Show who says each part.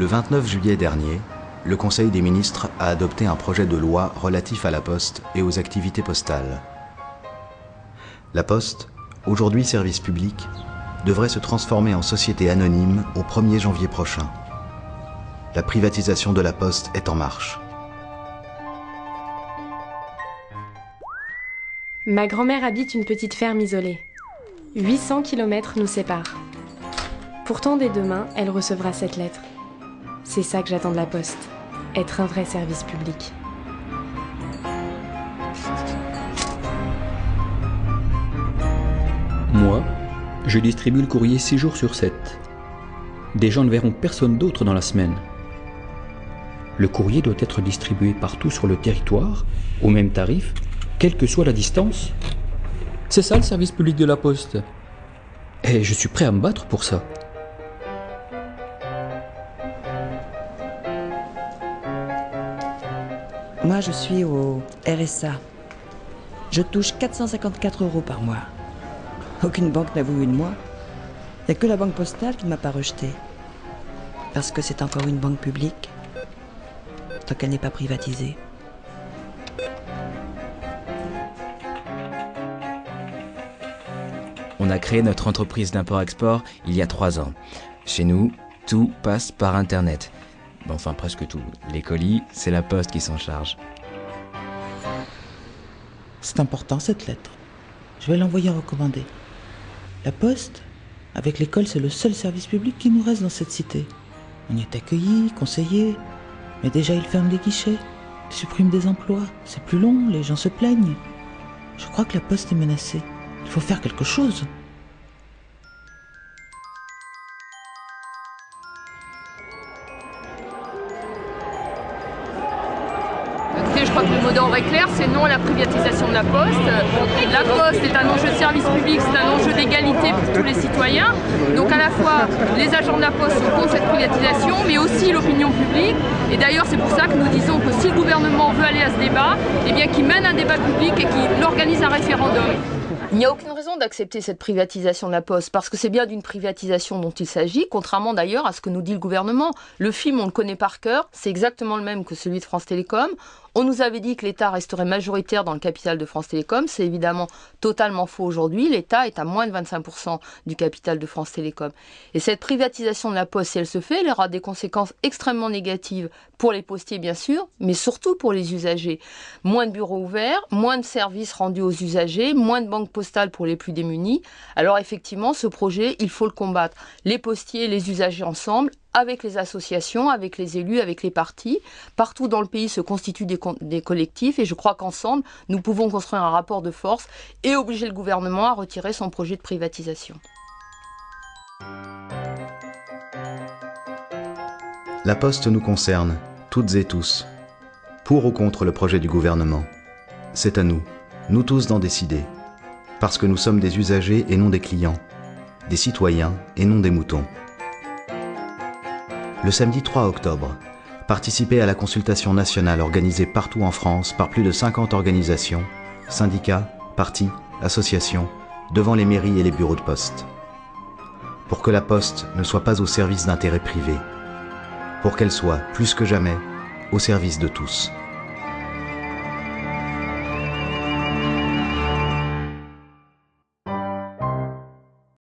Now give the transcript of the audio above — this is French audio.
Speaker 1: Le 29 juillet dernier, le Conseil des ministres a adopté un projet de loi relatif à la Poste et aux activités postales. La Poste, aujourd'hui service public, devrait se transformer en société anonyme au 1er janvier prochain. La privatisation de la Poste est en marche.
Speaker 2: Ma grand-mère habite une petite ferme isolée. 800 km nous séparent. Pourtant, dès demain, elle recevra cette lettre. C'est ça que j'attends de la Poste, être un vrai service public.
Speaker 3: Moi, je distribue le courrier 6 jours sur 7. Des gens ne verront personne d'autre dans la semaine. Le courrier doit être distribué partout sur le territoire, au même tarif, quelle que soit la distance. C'est ça le service public de la Poste. Et je suis prêt à me battre pour ça.
Speaker 4: Moi, je suis au RSA. Je touche 454 € par mois. Aucune banque n'a voulu de moi. Il n'y a que la banque postale qui ne m'a pas rejeté. Parce que c'est encore une banque publique, tant qu'elle n'est pas privatisée.
Speaker 5: On a créé notre entreprise d'import-export il y a 3 ans. Chez nous, tout passe par Internet. Bon, enfin, presque tout. Les colis, c'est la Poste qui s'en charge.
Speaker 6: C'est important cette lettre. Je vais l'envoyer recommander. La Poste, avec l'école, c'est le seul service public qui nous reste dans cette cité. On y est accueillis, conseillés, mais déjà ils ferment des guichets, ils suppriment des emplois. C'est plus long, les gens se plaignent. Je crois que la Poste est menacée. Il faut faire quelque chose.
Speaker 7: Écoutez, je crois que le mot d'ordre est clair, c'est non à la privatisation de la Poste. La Poste est un enjeu de service public, c'est un enjeu d'égalité pour tous les citoyens. Donc à la fois, les agents de la Poste sont contre cette privatisation, mais aussi l'opinion publique. Et d'ailleurs, c'est pour ça que nous disons que si le gouvernement veut aller à ce débat, eh bien qu'il mène un débat public et qu'il organise un référendum. Il n'y a aucune raison d'accepter cette privatisation de la Poste, parce que c'est bien d'une privatisation dont il s'agit, contrairement d'ailleurs à ce que nous dit le gouvernement. Le film, on le connaît par cœur, c'est exactement le même que celui de France Télécom. On nous avait dit que l'État resterait majoritaire dans le capital de France Télécom. C'est évidemment totalement faux aujourd'hui. L'État est à moins de 25% du capital de France Télécom. Et cette privatisation de la Poste, si elle se fait, elle aura des conséquences extrêmement négatives pour les postiers, bien sûr, mais surtout pour les usagers. Moins de bureaux ouverts, moins de services rendus aux usagers, moins de banques postales pour les plus démunis. Alors effectivement, ce projet, il faut le combattre. Les postiers et les usagers ensemble, avec les associations, avec les élus, avec les partis. Partout dans le pays se constituent des collectifs et je crois qu'ensemble, nous pouvons construire un rapport de force et obliger le gouvernement à retirer son projet de privatisation.
Speaker 1: La Poste nous concerne, toutes et tous. Pour ou contre le projet du gouvernement. C'est à nous, nous tous d'en décider. Parce que nous sommes des usagers et non des clients. Des citoyens et non des moutons. Le samedi 3 octobre, participez à la consultation nationale organisée partout en France par plus de 50 organisations, syndicats, partis, associations, devant les mairies et les bureaux de poste. Pour que la Poste ne soit pas au service d'intérêts privés. Pour qu'elle soit, plus que jamais, au service de tous.